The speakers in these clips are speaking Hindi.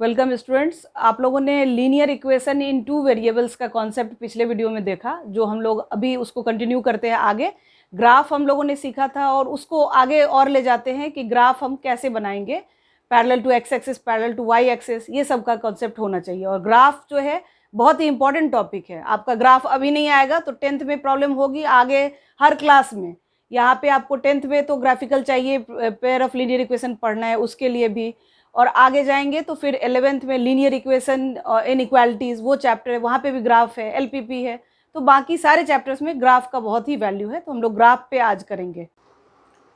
Welcome students. आप लोगों ने लीनियर इक्वेशन इन टू वेरिएबल्स का कॉन्सेप्ट पिछले वीडियो में देखा, जो हम लोग अभी उसको कंटिन्यू करते हैं आगे। ग्राफ हम लोगों ने सीखा था और उसको आगे और ले जाते हैं कि ग्राफ हम कैसे बनाएंगे, parallel to x axis, parallel to Y axis, ये सब का कॉन्सेप्ट होना चाहिए। और ग्राफ जो है बहुत ही इंपॉर्टेंट टॉपिक है। आपका ग्राफ अभी नहीं आएगा तो 10th में प्रॉब्लम होगी, आगे हर क्लास में। यहाँ पे आपको 10th में तो ग्राफिकल चाहिए, पेयर ऑफ लीनियर इक्वेशन पढ़ना है उसके लिए भी, और आगे जाएंगे तो फिर 11th में लीनियर इक्वेशन इनइक्वालिटीज वो चैप्टर है, वहाँ पे भी ग्राफ है, एलपीपी है। तो बाकी सारे चैप्टर्स में ग्राफ का बहुत ही वैल्यू है, तो हम लोग ग्राफ पे आज करेंगे।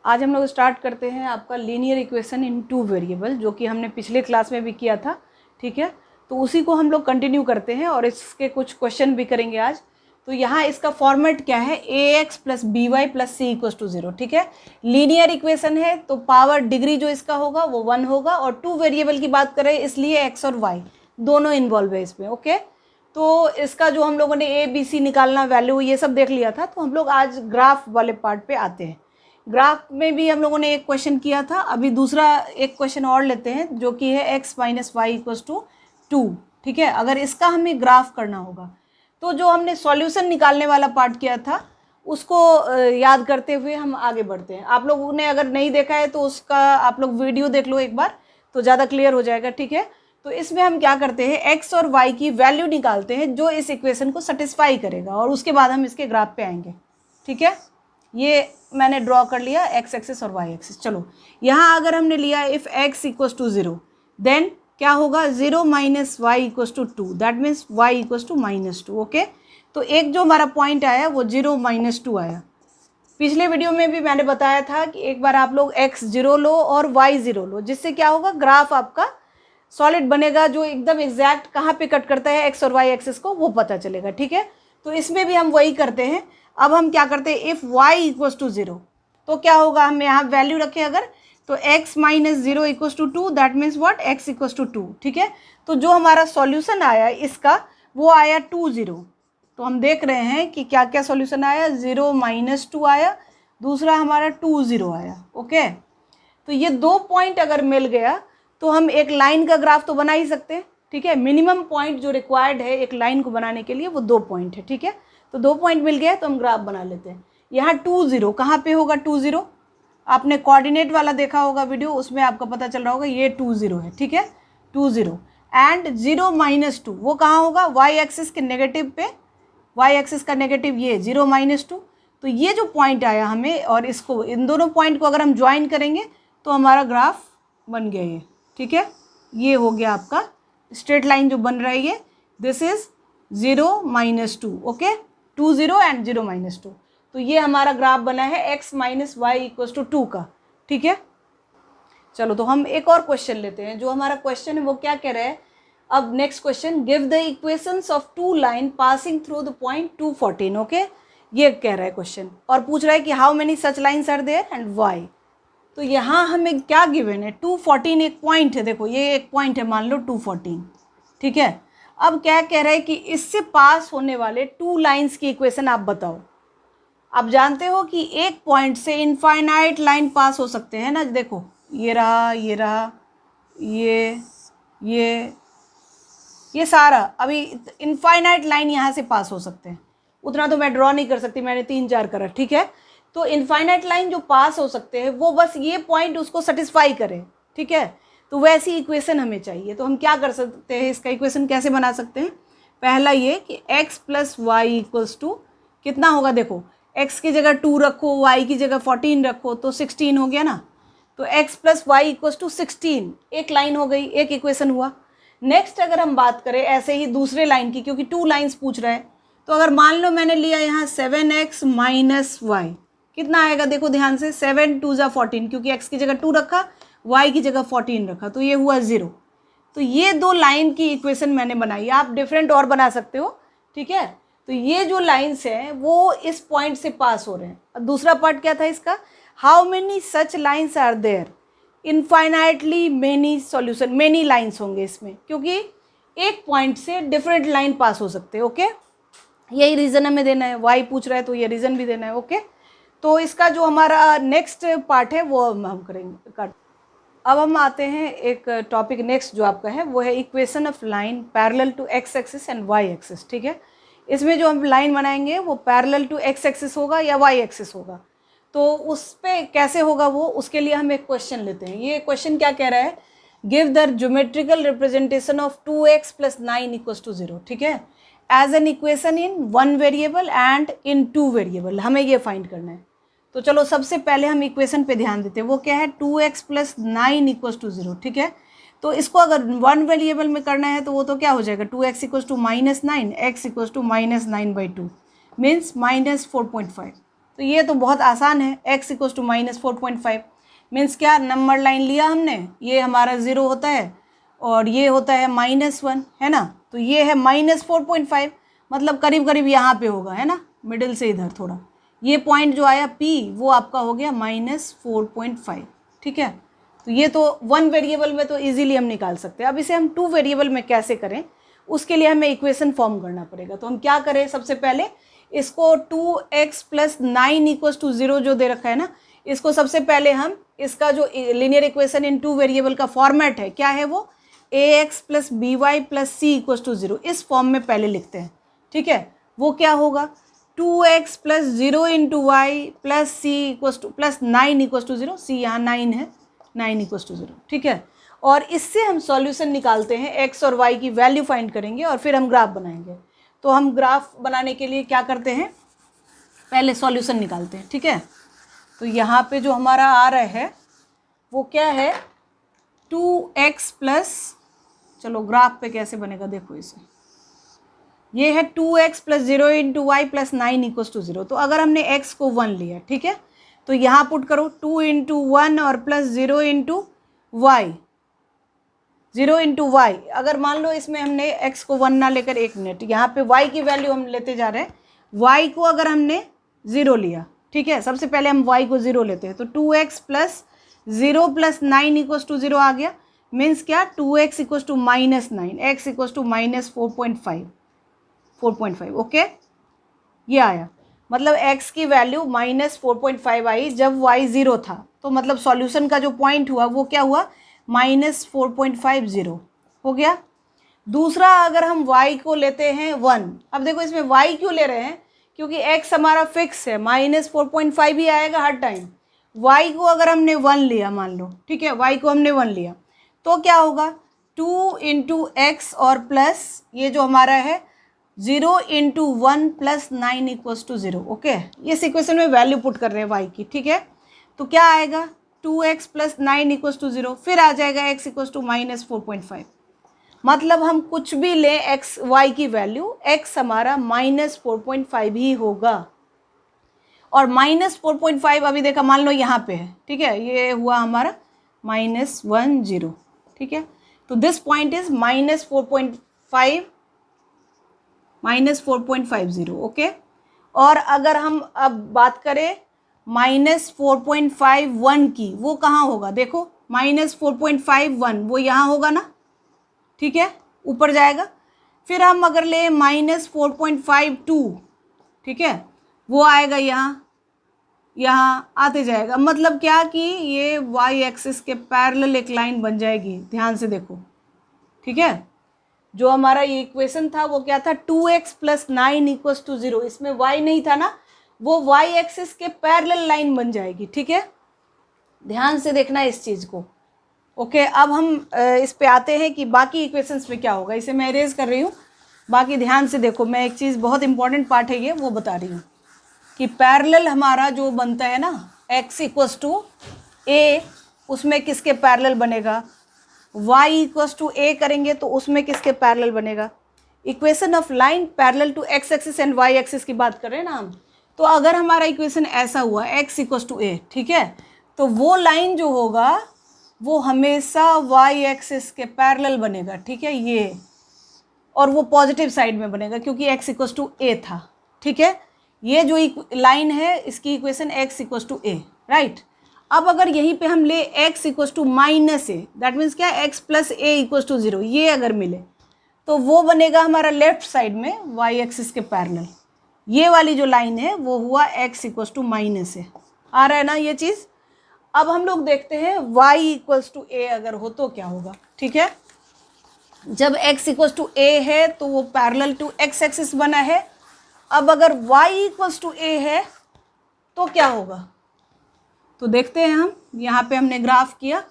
आज हम लोग स्टार्ट करते हैं आपका लीनियर इक्वेशन इन टू वेरिएबल, जो कि हमने पिछले क्लास में भी किया था। ठीक है, तो उसी को हम लोग कंटिन्यू करते हैं और इसके कुछ क्वेश्चन भी करेंगे आज। तो यहाँ इसका फॉर्मेट क्या है, ax plus B Y plus C equals to 0। ठीक है, लीनियर इक्वेशन है तो पावर डिग्री जो इसका होगा वो 1 होगा, और टू वेरिएबल की बात करें इसलिए x और y दोनों इन्वॉल्व है इसमें। ओके, तो इसका जो हम लोगों ने ए बी सी निकालना, वैल्यू, ये सब देख लिया था। तो हम लोग आज ग्राफ वाले पार्ट पे आते हैं। ग्राफ में भी हम लोगों ने एक क्वेश्चन किया था, अभी दूसरा एक क्वेश्चन और लेते हैं जो कि है x minus Y equals to 2। ठीक है, अगर इसका हमें ग्राफ करना होगा तो जो हमने सॉल्यूशन निकालने वाला पार्ट किया था उसको याद करते हुए हम आगे बढ़ते हैं। आप लोगों ने अगर नहीं देखा है तो उसका आप लोग वीडियो देख लो एक बार, तो ज़्यादा क्लियर हो जाएगा। ठीक है, तो इसमें हम क्या करते हैं, एक्स और वाई की वैल्यू निकालते हैं जो इस इक्वेशन को सेटिस्फाई करेगा, और उसके बाद हम इसके ग्राफ पे आएंगे। ठीक है, ये मैंने ड्रॉ कर लिया एक्स एक्सिस और वाई एक्सिस। चलो, यहाँ अगर हमने लिया if X equals to 0 then क्या होगा, 0 minus Y equals to 2, that means Y equals to -2। Okay, तो एक जो हमारा पॉइंट आया वो 0 -2 आया। पिछले वीडियो में भी मैंने बताया था कि एक बार आप लोग x 0 लो और y 0 लो, जिससे क्या होगा, ग्राफ आपका सॉलिड बनेगा, जो एकदम एग्जैक्ट कहाँ पे कट करता है x और y एक्सिस को वो पता चलेगा। ठीक है, तो इसमें भी हम वही करते हैं। अब हम क्या करते हैं, इफ़ y इक्वस टू 0 तो क्या होगा, हम यहाँ वैल्यू रखें अगर, तो x minus 0 equals to 2, that means what, x equals to 2। ठीक है, तो जो हमारा सॉल्यूशन आया इसका वो आया 2 0। तो हम देख रहे हैं कि क्या क्या सॉल्यूशन आया, 0 -2 आया, दूसरा हमारा 2 0 आया। ओके, तो ये दो पॉइंट अगर मिल गया तो हम एक लाइन का ग्राफ तो बना ही सकते हैं। ठीक है, मिनिमम पॉइंट जो रिक्वायर्ड है एक लाइन को बनाने के लिए वो 2 पॉइंट है। ठीक है, तो 2 पॉइंट मिल गया तो हम ग्राफ बना लेते हैं। यहाँ 2 0 कहाँ पे होगा, 2 0 आपने कोऑर्डिनेट वाला देखा होगा वीडियो, उसमें आपका पता चल रहा होगा ये 2 0 है। ठीक है, 2 0 एंड 0 -2 वो कहाँ होगा, वाई एक्सिस के नेगेटिव पे, वाई एक्सिस का नेगेटिव ये 0 -2। तो ये जो पॉइंट आया हमें, और इसको, इन दोनों पॉइंट को अगर हम ज्वाइन करेंगे तो हमारा ग्राफ बन गया ये। ठीक है, ये हो गया आपका स्ट्रेट लाइन जो बन रहा है ये, दिस इज 0 -2। ओके, 2 0 एंड 0 -2, तो ये हमारा ग्राफ बना है x minus Y equals to 2 का। ठीक है, चलो तो हम एक और क्वेश्चन लेते हैं। जो हमारा क्वेश्चन है वो क्या कह रहा है, अब next question, give the equations of two line passing through the point 2 14। Okay, ये कह रहा है क्वेश्चन, और पूछ रहा है कि how many such lines are there and why. तो यहाँ हमें क्या गिवन है, 2 14 एक पॉइंट है, देखो ये एक पॉइंट है, मान लो 2 14। ठीक है, अब क्या कह रहा है कि इससे पास होने वाले टू लाइन्स की इक्वेशन आप बताओ। आप जानते हो कि एक पॉइंट से इनफाइनाइट लाइन पास हो सकते हैं ना, देखो ये रहा, ये रहा, ये सारा, अभी इनफाइनाइट लाइन यहाँ से पास हो सकते हैं। उतना तो मैं ड्रॉ नहीं कर सकती, मैंने 3 4 करा। ठीक है, तो इनफाइनाइट लाइन जो पास हो सकते हैं वो बस ये पॉइंट उसको सेटिस्फाई करे। ठीक है, तो वैसी इक्वेशन हमें चाहिए। तो हम क्या कर सकते हैं, इसका इक्वेशन कैसे बना सकते हैं, पहला ये कि x plus y equals to कितना होगा, देखो x की जगह 2 रखो, y की जगह 14 रखो, तो 16 हो गया ना। तो x plus y equals to 16 एक लाइन हो गई, एक इक्वेशन हुआ। नेक्स्ट अगर हम बात करें ऐसे ही दूसरे लाइन की, क्योंकि 2 लाइन्स पूछ रहा है, तो अगर मान लो मैंने लिया यहाँ 7x माइनस वाई, कितना आएगा, देखो ध्यान से, 7 2 ज़ा 14, क्योंकि x की जगह 2 रखा, y की जगह 14 रखा, तो ये हुआ 0। तो ये 2 लाइन की इक्वेशन मैंने बनाई, आप डिफरेंट और बना सकते हो। ठीक है, तो ये जो लाइन्स हैं वो इस पॉइंट से पास हो रहे हैं। अब दूसरा पार्ट क्या था इसका, how many such lines are there, infinitely many solution, many lines होंगे इसमें, क्योंकि एक पॉइंट से डिफरेंट लाइन पास हो सकते हैं। ओके, यही रीज़न हमें देना है, वाई पूछ रहा है तो ये रीज़न भी देना है। ओके, तो इसका जो हमारा नेक्स्ट पार्ट है वो हम करेंगे। अब हम आते हैं एक टॉपिक नेक्स्ट जो आपका है वो है equation of line parallel to x axis and y axis. ठीक है, इसमें जो हम लाइन बनाएंगे वो पैरेलल टू एक्स एक्सिस होगा या वाई एक्सिस होगा, तो उस पर कैसे होगा वो, उसके लिए हम एक क्वेश्चन लेते हैं। ये क्वेश्चन क्या कह रहा है, give the geometrical representation of 2x + 9 = 0। ठीक है, as an equation in 1 variable and in 2 variable, हमें ये फाइंड करना है। तो चलो सबसे पहले हम इक्वेशन पे ध्यान देते हैं, वो क्या है 2x + 9 = 0। ठीक है, तो इसको अगर 1 वेरिएबल में करना है तो वो तो क्या हो जाएगा, 2x = -9, x = -9/2 मीन्स -4.5। तो ये तो बहुत आसान है, x = -4.5 मीन्स क्या, नंबर लाइन लिया हमने, ये हमारा 0 होता है और ये होता है -1, है ना। तो ये है -4.5, मतलब करीब करीब यहाँ पे होगा, है ना, मिडिल से इधर थोड़ा। ये पॉइंट जो आया P वो आपका हो गया -4.5। ठीक है, तो ये तो 1 वेरिएबल में तो इजीली हम निकाल सकते हैं। अब इसे हम 2 वेरिएबल में कैसे करें, उसके लिए हमें इक्वेशन फॉर्म करना पड़ेगा। तो हम क्या करें, सबसे पहले इसको 2x + 9 = 0 जो दे रखा है ना, इसको सबसे पहले हम इसका जो लीनियर इक्वेशन इन 2 वेरिएबल का फॉर्मेट है क्या है वो, ax + by + c = 0, इस फॉर्म में पहले लिखते हैं। ठीक है, वो क्या होगा, 2x + 0 × y + c + 9 = 0, c यहाँ 9 है, 9 = 0। ठीक है, और इससे हम सॉल्यूशन निकालते हैं, x और y की वैल्यू फाइंड करेंगे और फिर हम ग्राफ बनाएंगे। तो हम ग्राफ बनाने के लिए क्या करते हैं, पहले सॉल्यूशन निकालते हैं। ठीक है, तो यहाँ पे जो हमारा आ रहा है वो क्या है, 2x + चलो ग्राफ पे कैसे बनेगा देखो इसे, ये है 2x + 0 × y + 9 = 0। तो अगर हमने x को 1 लिया, ठीक है, तो यहाँ पुट करो 2 × 1 और +0 × y, 0 × y। अगर मान लो इसमें हमने x को 1 ना लेकर 1 मिनट, यहाँ पे y की वैल्यू हम लेते जा रहे हैं, y को अगर हमने 0 लिया, ठीक है, सबसे पहले हम y को 0 लेते हैं, तो 2x + 0 + 9 = 0 आ गया, मीन्स क्या, 2x = -9, x = -4.5, ओके, ये आया, मतलब x की वैल्यू -4.5 आई जब y 0 था। तो मतलब सॉल्यूशन का जो पॉइंट हुआ वो क्या हुआ, -4.50 हो गया। दूसरा, अगर हम y को लेते हैं 1, अब देखो इसमें y क्यों ले रहे हैं, क्योंकि x हमारा फिक्स है, -4.5 ही आएगा हर टाइम। y को अगर हमने 1 लिया, मान लो, ठीक है, y को हमने 1 लिया, तो क्या होगा, 2 × x और प्लस ये जो हमारा है 0 × 1 + 9 = 0। ओके, इस इक्वेशन में वैल्यू पुट कर रहे हैं y की। ठीक है, तो क्या आएगा, 2x + 9 = 0, फिर आ जाएगा x = -4.5। मतलब हम कुछ भी लें x y की वैल्यू, x हमारा -4.5 ही होगा। और -4.5 अभी देखा, मान लो यहाँ पे है, ठीक है, ये हुआ हमारा -10। ठीक है, तो दिस पॉइंट इज -4.50। ओके, और अगर हम अब बात करें -4.51 की, वो कहाँ होगा, देखो -4.51 वो यहाँ होगा ना, ठीक है, ऊपर जाएगा। फिर हम अगर ले -4.52, ठीक है, वो आएगा यहाँ आते जाएगा। मतलब क्या कि ये y एक्सिस के पैरेलल एक लाइन बन जाएगी, ध्यान से देखो। ठीक है, जो हमारा ये इक्वेशन था वो क्या था, 2x + 9 = 0, इसमें y नहीं था ना, वो y एक्सिस के पैरेलल लाइन बन जाएगी। ठीक है, ध्यान से देखना इस चीज़ को। ओके, अब हम इस पे आते हैं कि बाकी इक्वेशंस में क्या होगा। इसे मैं इरेज कर रही हूँ, बाकी ध्यान से देखो। मैं एक चीज़, बहुत इंपॉर्टेंट पार्ट है ये, वो बता रही हूँ कि पैरेलल हमारा जो बनता है ना, x = a, उसमें किसके पैरेलल बनेगा, y = a करेंगे तो उसमें किसके पैरेलल बनेगा। Equation of line parallel to x axis and y axis की बात कर रहे हैं ना हम। तो अगर हमारा इक्वेशन ऐसा हुआ x = a, ठीक है, तो वो लाइन जो होगा वो हमेशा y एक्सिस के पैरेलल बनेगा। ठीक है, ये, और वो पॉजिटिव साइड में बनेगा क्योंकि x = a था। ठीक है, ये जो लाइन है इसकी इक्वेशन x = a, राइट। अब अगर यहीं पे हम ले x = -a, दैट मीन्स क्या, x + a = 0, ये अगर मिले तो वो बनेगा हमारा लेफ्ट साइड में y एक्सिस के पैरेलल। ये वाली जो लाइन है वो हुआ x = -a, आ रहा है ना ये चीज़। अब हम लोग देखते हैं y इक्वल्स टू ए अगर हो तो क्या होगा। ठीक है, जब x इक्वल्स टू ए है तो वो पैरेलल टू x एक्सिस बना है। अब अगर y इक्वल्स टू ए है तो क्या होगा, तो देखते हैं हम। यहाँ पे हमने ग्राफ किया,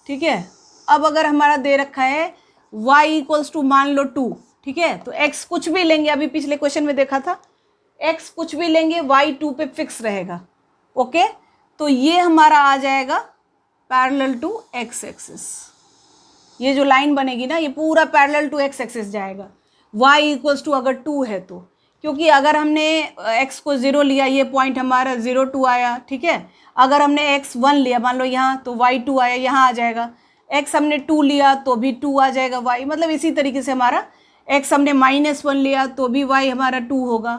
ठीक है। अब अगर हमारा दे रखा है y इक्वल्स टू मान लो 2, ठीक है, तो x कुछ भी लेंगे, अभी पिछले क्वेश्चन में देखा था x कुछ भी लेंगे y 2 पे फिक्स रहेगा। ओके, तो ये हमारा आ जाएगा पैरेलल टू x एक्सिस। ये जो लाइन बनेगी ना, ये पूरा पैरेलल टू x एक्सिस जाएगा। y इक्वल्स टू अगर 2 है तो, क्योंकि अगर हमने x को 0 लिया, ये पॉइंट हमारा 0 2 आया, ठीक है। अगर हमने x 1 लिया मान लो यहाँ, तो y 2 आया, यहाँ आ जाएगा। x हमने 2 लिया तो भी 2 आ जाएगा y, मतलब इसी तरीके से हमारा x हमने -1 लिया तो भी y हमारा 2 होगा।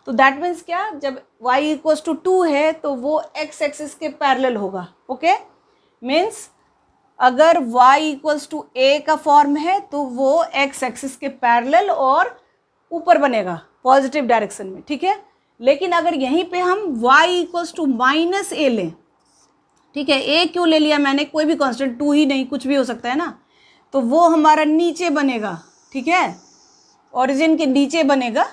तो दैट मीन्स क्या, जब y इक्वल्स टू 2 है तो वो x एक्सिस के पैरेलल होगा। ओके, मीन्स अगर y इक्वल्स टू a का फॉर्म है तो वो x एक्सिस के पैरेलल और ऊपर बनेगा पॉजिटिव डायरेक्शन में। ठीक है, लेकिन अगर यहीं पे हम y इक्वल्स टू -a लें, ठीक है, a क्यों ले लिया मैंने, कोई भी कांस्टेंट, 2 ही नहीं, कुछ भी हो सकता है ना, तो वो हमारा नीचे बनेगा। ठीक है, ओरिजिन के नीचे बनेगा,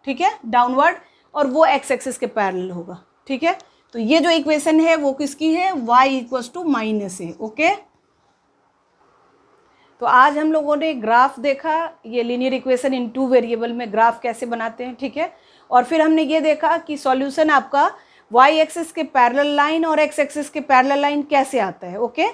ठीक है, डाउनवर्ड, और वो x एक्सिस के पैरेलल होगा। ठीक है, तो ये जो इक्वेशन है वो किसकी है, y equals to -a। Okay, तो आज हम लोगों ने ग्राफ देखा, ये लीनियर इक्वेशन इन 2 वेरिएबल में ग्राफ कैसे बनाते हैं। ठीक है, और फिर हमने ये देखा कि सॉल्यूशन आपका y एक्सिस के पैरेलल लाइन और x एक्सिस के पैरेलल लाइन कैसे आता है। ओके,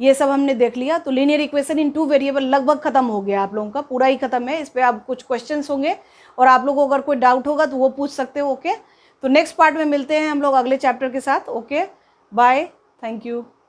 ये सब हमने देख लिया। तो लीनियर इक्वेशन इन 2 वेरिएबल लगभग खत्म हो गया, आप लोगों का पूरा ही खत्म है। इस पर आप कुछ क्वेश्चंस होंगे और आप लोगों को अगर कोई डाउट होगा तो वो पूछ सकते हो। ओके, तो नेक्स्ट पार्ट में मिलते हैं हम लोग अगले चैप्टर के साथ। Okay, bye, thank you.